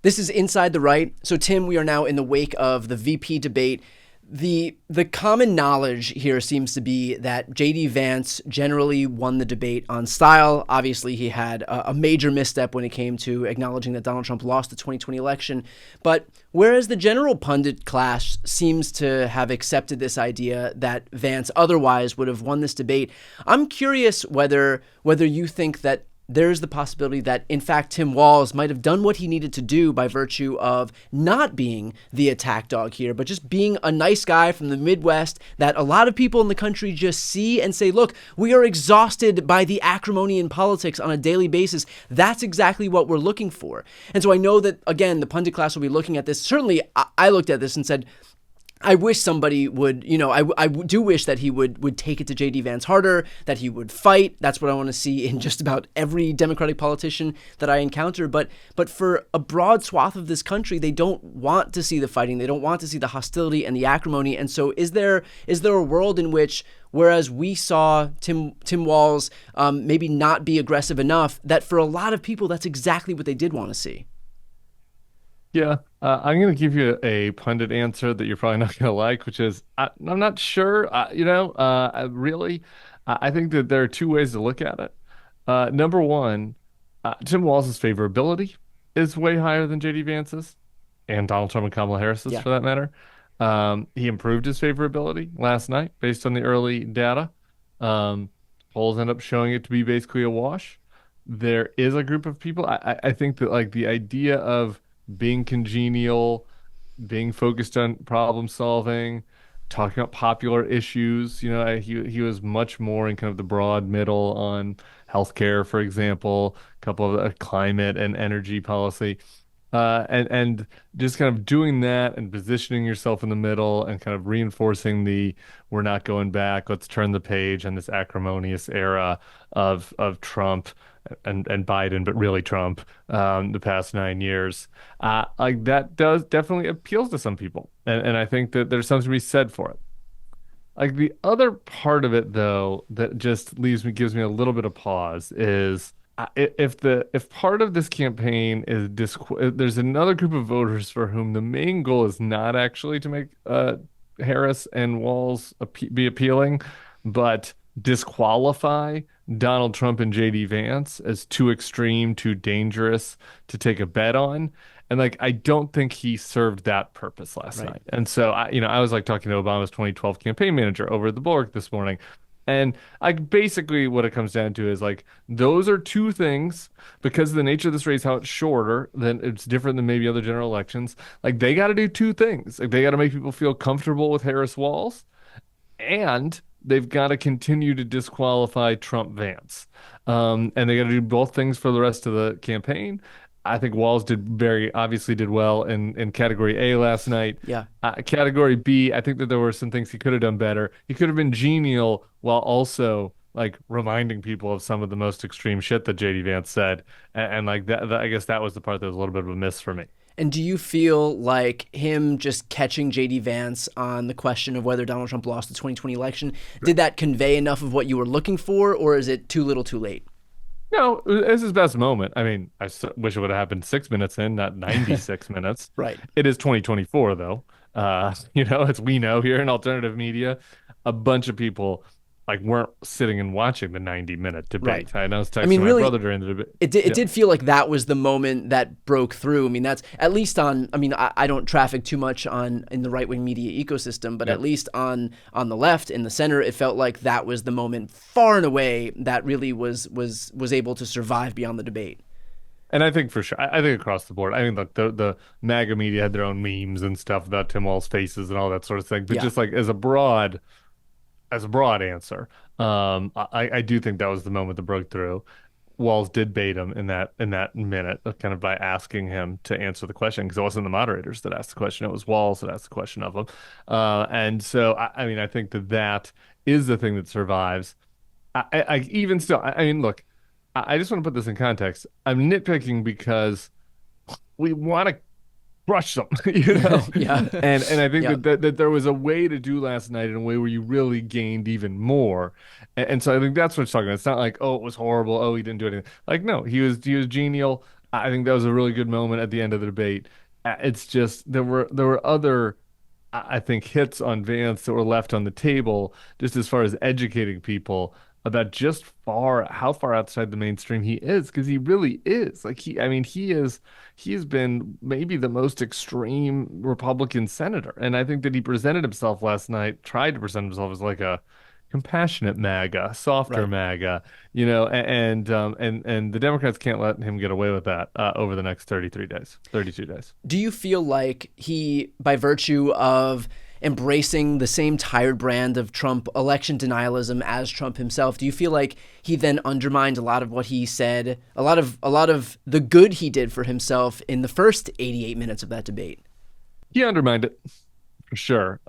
This is Inside the Right. So, Tim, we are now in the wake of the VP debate. The common knowledge here seems to be that JD Vance generally won the debate on style. Obviously, he had a major misstep when it came to acknowledging that Donald Trump lost the 2020 election. But whereas the general pundit class seems to have accepted this idea that Vance otherwise would have won this debate, I'm curious whether you think that there's the possibility that, in fact, Tim Walz might have done what he needed to do by virtue of not being the attack dog here, but just being a nice guy from the Midwest that a lot of people in the country just see and say, look, we are exhausted by the acrimony in politics on a daily basis. That's exactly what we're looking for. And so I know that, again, the pundit class will be looking at this. Certainly, I looked at this and said, I wish somebody would, I do wish that he would take it to JD Vance harder, that he would fight. That's what I want to see in just about every Democratic politician that I encounter. But for a broad swath of this country, they don't want to see the fighting. They don't want to see the hostility and the acrimony. And so is there a world in which, whereas we saw Tim Walz maybe not be aggressive enough, that for a lot of people, that's exactly what they did want to see? Yeah, I'm going to give you a pundit answer that you're probably not going to like, which is I'm not sure. I think that there are two ways to look at it. Number one, Tim Walz's favorability is way higher than JD Vance's and Donald Trump and Kamala Harris's Yeah. for that matter. He improved his favorability last night based on the early data. Um, Polls end up showing it to be basically a wash. There is a group of people. I think that like the idea of being congenial, being focused on problem solving, talking about popular issues. He was much more in kind of the broad middle on healthcare, for example, a couple of climate and energy policy. And just kind of doing that and positioning yourself in the middle and kind of reinforcing the we're not going back, let's turn the page on this acrimonious era of Trump and Biden, but really Trump, the past 9 years. Like that does definitely appeals to some people. And I think that there's something to be said for it. Like the other part of it though, that just gives me a little bit of pause is if part of this campaign is there's another group of voters for whom the main goal is not actually to make Harris and Walz be appealing, but disqualify Donald Trump and JD Vance as too extreme, too dangerous to take a bet on. And like, I don't think he served that purpose last Right. night. And so I was like talking to Obama's 2012 campaign manager over at the Bulwark this morning. And like basically what it comes down to is like those are two things because of the nature of this race, how it's shorter than it's different than maybe other general elections. Like they got to do two things. Like they got to make people feel comfortable with Harris Walz and they've got to continue to disqualify Trump-Vance. And they got to do both things for the rest of the campaign. I think Walz obviously did well in category A last night. Yeah. Category B, I think that there were some things he could have done better. He could have been genial while also like reminding people of some of the most extreme shit that JD Vance said. And like I guess that was the part that was a little bit of a miss for me. And do you feel like him just catching JD Vance on the question of whether Donald Trump lost the 2020 election, did that convey enough of what you were looking for, or is it too little too late? No, it's his best moment. I mean, wish it would have happened 6 minutes in, not 96 minutes. Right. It is 2024, though. As we know here in alternative media, a bunch of people like weren't sitting and watching the 90-minute Right. debate. I was I texting mean, my really, brother during the debate. it Yeah, did feel like that was the moment that broke through. I mean, that's at least on. I mean, I don't traffic too much in the right wing media ecosystem, but yeah. at least on the left, in the center, it felt like that was the moment, far and away, that really was able to survive beyond the debate. And I think for sure, I think across the board, I mean, look, the MAGA media had their own memes and stuff about Tim Walz faces and all that sort of thing. But Yeah. just like as a broad answer, I do think that was the moment that broke through. Walls did bait him in that minute, kind of by asking him to answer the question because it wasn't the moderators that asked the question; it was Walls that asked the question of him. And so, I mean, I think that is the thing that survives. Even still, I mean, look, I just want to put this in context. I'm nitpicking because we want to crush them, you know? Yeah. And I think Yeah. that there was a way to do last night in a way where you really gained even more. And so I think that's what it's talking about. It's not like, oh, it was horrible. Oh, he didn't do anything. Like, no, he was genial. I think that was a really good moment at the end of the debate. It's just there were other I think hits on Vance that were left on the table just as far as educating people about just how far outside the mainstream he is, because he really is. Like I mean he's been maybe the most extreme Republican senator, and I think that he presented himself last night, tried to present himself as like a compassionate MAGA, softer Right. MAGA, and the Democrats can't let him get away with that over the next 33 days, 32 days. Do you feel like he, by virtue of embracing the same tired brand of Trump election denialism as Trump himself, do you feel like he then undermined a lot of what he said, a lot of the good he did for himself in the first 88 minutes of that debate? He undermined it for sure.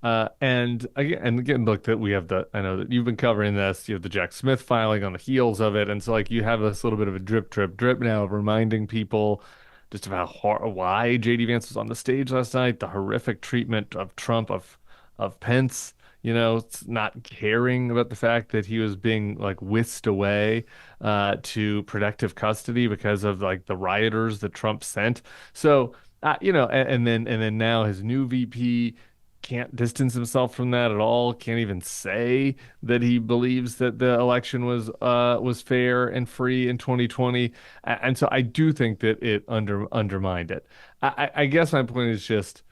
And again, look, that we have I know that you've been covering this. You have the Jack Smith filing on the heels of it, and so like you have this little bit of a drip, drip, drip now of reminding people just about why JD Vance was on the stage last night, the horrific treatment of Trump of Pence. It's not caring about the fact that he was being like whisked away to protective custody because of like the rioters that Trump sent. So and then now his new VP can't distance himself from that at all. Can't even say that he believes that the election was fair and free in 2020. And so I do think that it undermined it. I guess my point is just,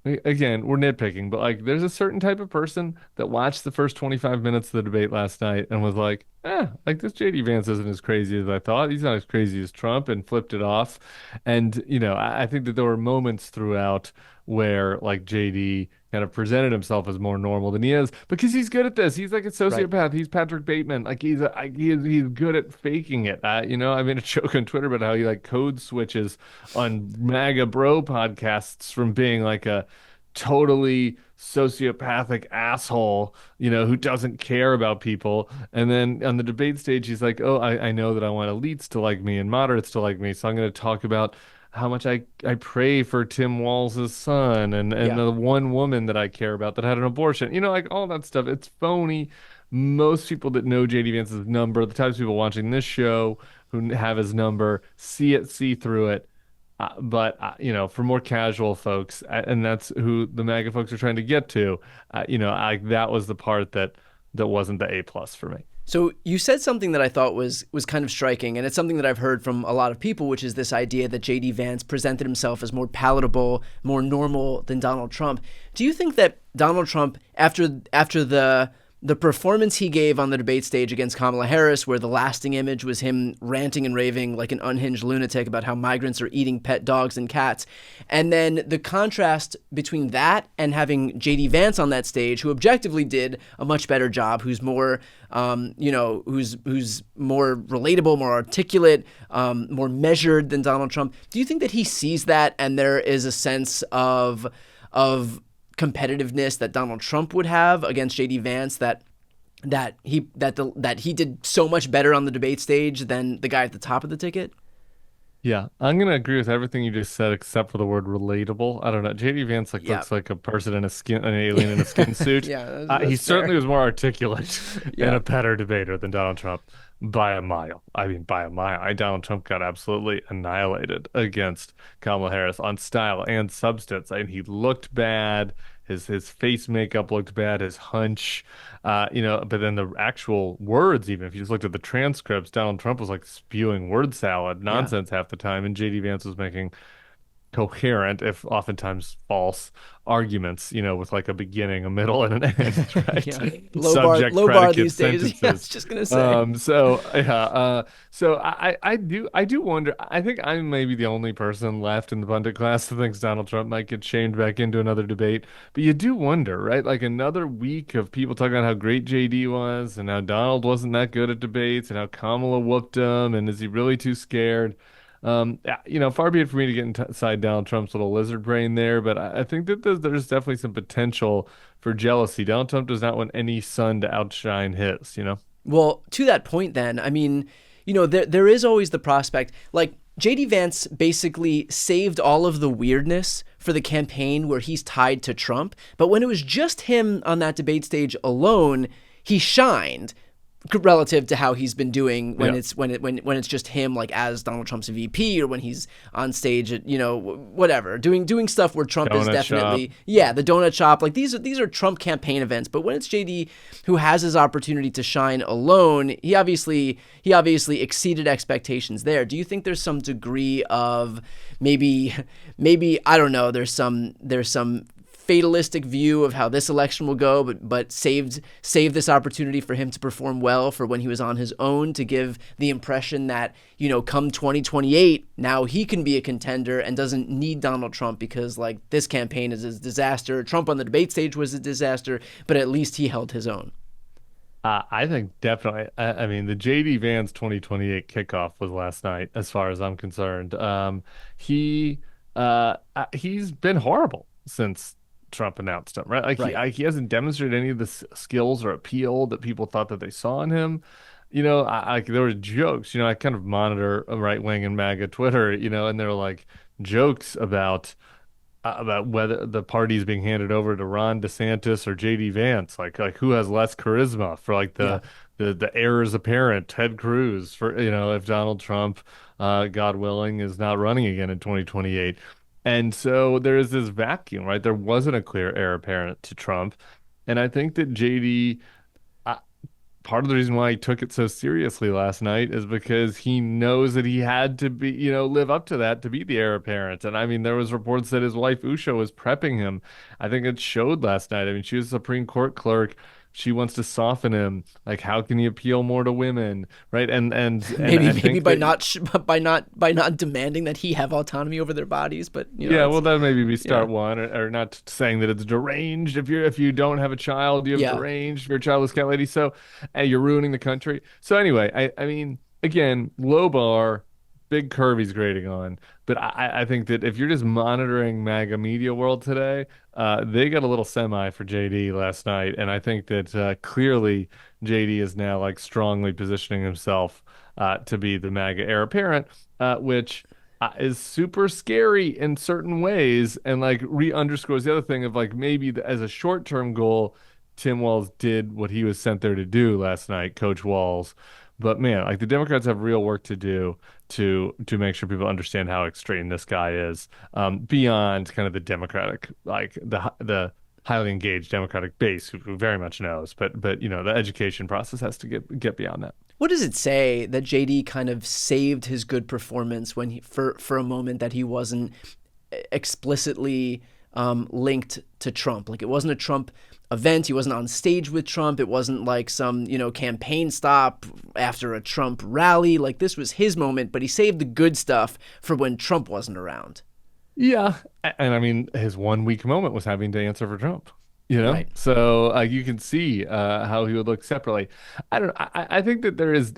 again, we're nitpicking, but like there's a certain type of person that watched the first 25 minutes of the debate last night and was like, like this JD Vance isn't as crazy as I thought. He's not as crazy as Trump, and flipped it off. And, I think that there were moments throughout where like JD kind of presented himself as more normal than he is, because he's good at this. He's like a Right. sociopath. He's Patrick Bateman. Like he's good at faking it. I made a joke on Twitter about how he like code switches on MAGA bro podcasts from being like a totally sociopathic asshole, who doesn't care about people. And then on the debate stage, he's like, oh, I know that I want elites to like me and moderates to like me. So I'm going to talk about how much I pray for Tim Walz's son, and Yeah. the one woman that I care about that had an abortion. Like all that stuff. It's phony. Most people that know JD Vance's number, the types of people watching this show who have his number, see through it. But for more casual folks, and that's who the MAGA folks are trying to get to, that was the part that wasn't the A+ for me. So you said something that I thought was kind of striking, and it's something that I've heard from a lot of people, which is this idea that JD Vance presented himself as more palatable, more normal than Donald Trump. Do you think that Donald Trump, after the performance he gave on the debate stage against Kamala Harris, where the lasting image was him ranting and raving like an unhinged lunatic about how migrants are eating pet dogs and cats, and then the contrast between that and having JD Vance on that stage, who objectively did a much better job, who's more, who's more relatable, more articulate, more measured than Donald Trump. Do you think that he sees that, and there is a sense of competitiveness that Donald Trump would have against JD Vance, that he did so much better on the debate stage than the guy at the top of the ticket? Yeah, I'm gonna agree with everything you just said except for the word relatable. I don't know. JD Vance like Yeah. looks like a person an alien in a skin suit. Yeah, He that's certainly fair. was more articulate and Yeah. a better debater than Donald Trump by a mile. I mean, by a mile. Donald Trump got absolutely annihilated against Kamala Harris on style and substance. I mean, he looked bad. His face makeup looked bad. His hunch, but then the actual words, even if you just looked at the transcripts, Donald Trump was like spewing word salad Yeah. nonsense half the time, and JD Vance was making coherent, if oftentimes false, arguments, with like a beginning, a middle, and an end, Yeah. right? Subject, Low bar predicate these days. Yeah, I was sentences. just gonna say. So yeah, so I do wonder. I think I'm maybe the only person left in the pundit class that thinks Donald Trump might get shamed back into another debate. But you do wonder, right? Like another week of people talking about how great JD was and how Donald wasn't that good at debates and how Kamala whooped him, and is he really too scared? Yeah, far be it for me to get inside Donald Trump's little lizard brain there, but I think that there's definitely some potential for jealousy. Donald Trump does not want any sun to outshine his. Well, to that point, then, I mean, there is always the prospect, like JD Vance basically saved all of the weirdness for the campaign where he's tied to Trump, but when it was just him on that debate stage alone, he shined. relative to how he's been doing when Yeah. it's just him, like as Donald Trump's VP, or when he's on stage at, whatever, doing stuff where Trump is Donut shop. definitely, yeah, the donut shop. Like these are Trump campaign events. But when it's JD who has his opportunity to shine alone, he obviously exceeded expectations there. Do you think there's some degree of maybe I don't know, there's some fatalistic view of how this election will go, but saved this opportunity for him to perform well for when he was on his own, to give the impression that, come 2028, now he can be a contender and doesn't need Donald Trump, because like this campaign is a disaster. Trump on the debate stage was a disaster, but at least he held his own. I think definitely. I mean, the JD Vance 2028 kickoff was last night, as far as I'm concerned. He he's been horrible since Trump announced him, right? Like Right. he hasn't demonstrated any of the skills or appeal that people thought that they saw in him. There were jokes. I kind of monitor right wing and MAGA Twitter, and there were like jokes about whether the party is being handed over to Ron DeSantis or JD Vance, like who has less charisma for like Yeah. the heirs apparent, Ted Cruz, for if Donald Trump, God willing, is not running again in 2028. And so there is this vacuum, right? There wasn't a clear heir apparent to Trump. And I think that JD, part of the reason why he took it so seriously last night is because he knows that he had to be, live up to that to be the heir apparent. And I mean, there was reports that his wife Usha was prepping him. I think it showed last night. I mean, she was a Supreme Court clerk. She wants to soften him. Like, how can he appeal more to women, right? And Maybe I maybe think by that not by not demanding that he have autonomy over their bodies, but yeah, it's, well, that maybe be yeah, start one, or not saying that it's deranged. If you don't have a child, you have yeah. deranged. If you're a childless cat lady, so you're ruining the country. So anyway, I mean, again, low bar, big curve he's grading on. But I think that if you're just monitoring MAGA media world today, they got a little semi for JD last night, and I think that clearly JD is now like strongly positioning himself to be the MAGA heir apparent, which is super scary in certain ways, and like re-underscores the other thing of like maybe as a short-term goal, Tim Walz did what he was sent there to do last night, Coach Walz. But man, like the Democrats have real work to do to make sure people understand how extreme this guy is, beyond kind of the Democratic, like the highly engaged Democratic base who very much knows. But the education process has to get beyond that. What does it say that JD kind of saved his good performance when for a moment, that he wasn't explicitly linked to Trump? Like, it wasn't a Trump event. He wasn't on stage with Trump. It wasn't like some, campaign stop after a Trump rally. Like, this was his moment, but he saved the good stuff for when Trump wasn't around. Yeah, and I mean, his 1 week moment was having to answer for Trump. Right. So you can see how he would look separately. I don't. I think that there is,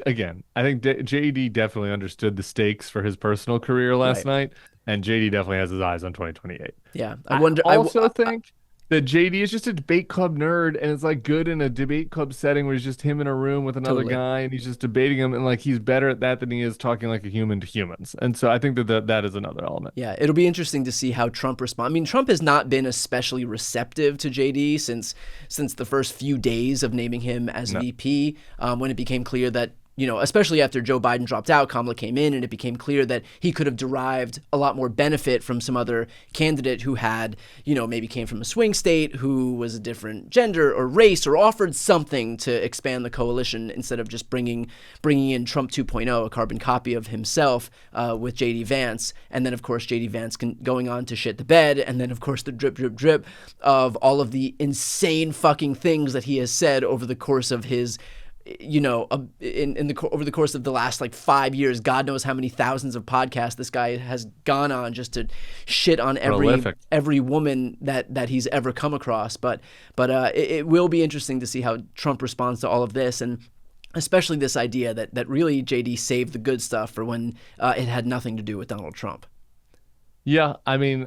again. I think JD definitely understood the stakes for his personal career last Right. night, and JD definitely has his eyes on 2028. Yeah. I I wonder. also think that JD is just a debate club nerd, and it's like good in a debate club setting where he's just him in a room with another Totally. guy, and he's just debating him, and like he's better at that than he is talking like a human to humans. And so I think that is another element. Yeah, it'll be interesting to see how Trump responds. I mean, Trump has not been especially receptive to JD since the first few days of naming him as No. VP. When it became clear that, especially after Joe Biden dropped out, Kamala came in, and it became clear that he could have derived a lot more benefit from some other candidate who had, maybe came from a swing state, who was a different gender or race, or offered something to expand the coalition, instead of just bringing in Trump 2.0, a carbon copy of himself, with JD Vance. And then, of course, JD Vance going on to shit the bed. And then, of course, the drip, drip, drip of all of the insane fucking things that he has said over the course of his, over the course of the last like 5 years. God knows how many thousands of podcasts this guy has gone on just to shit on Prolific. every woman that he's ever come across. But it will be interesting to see how Trump responds to all of this, and especially this idea that really JD saved the good stuff for when it had nothing to do with Donald Trump. Yeah, I mean,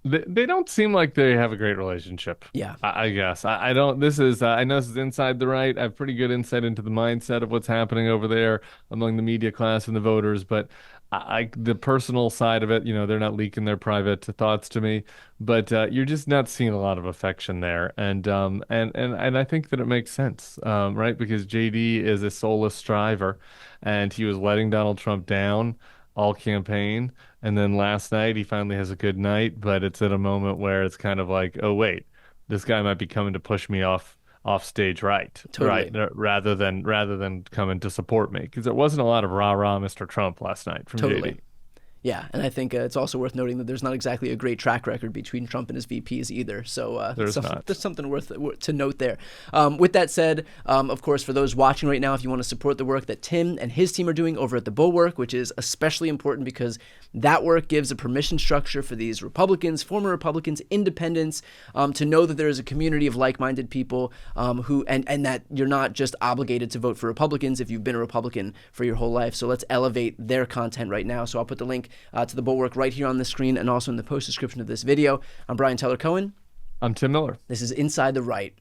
they don't seem like they have a great relationship. Yeah. I guess I don't. This is I know this is inside the right. I have pretty good insight into the mindset of what's happening over there among the media class and the voters, but the personal side of it, they're not leaking their private thoughts to me, but you're just not seeing a lot of affection there, and I think that it makes sense, right? Because JD is a soulless striver, and he was letting Donald Trump down all campaign, and then last night he finally has a good night, but it's at a moment where it's kind of like, oh wait, this guy might be coming to push me off stage, right? Totally. Rather than coming to support me, because there wasn't a lot of rah rah Mr. Trump last night from Totally. JD. Yeah, and I think it's also worth noting that there's not exactly a great track record between Trump and his VPs either. So There's not. there's something worth to note there. With that said, of course, for those watching right now, if you want to support the work that Tim and his team are doing over at the Bulwark, which is especially important because that work gives a permission structure for these Republicans, former Republicans, independents, to know that there is a community of like-minded people who and that you're not just obligated to vote for Republicans if you've been a Republican for your whole life. So let's elevate their content right now. So I'll put the link to the Bulwark right here on the screen and also in the post description of this video. I'm Brian Tyler Cohen. I'm Tim Miller. This is Inside the Right.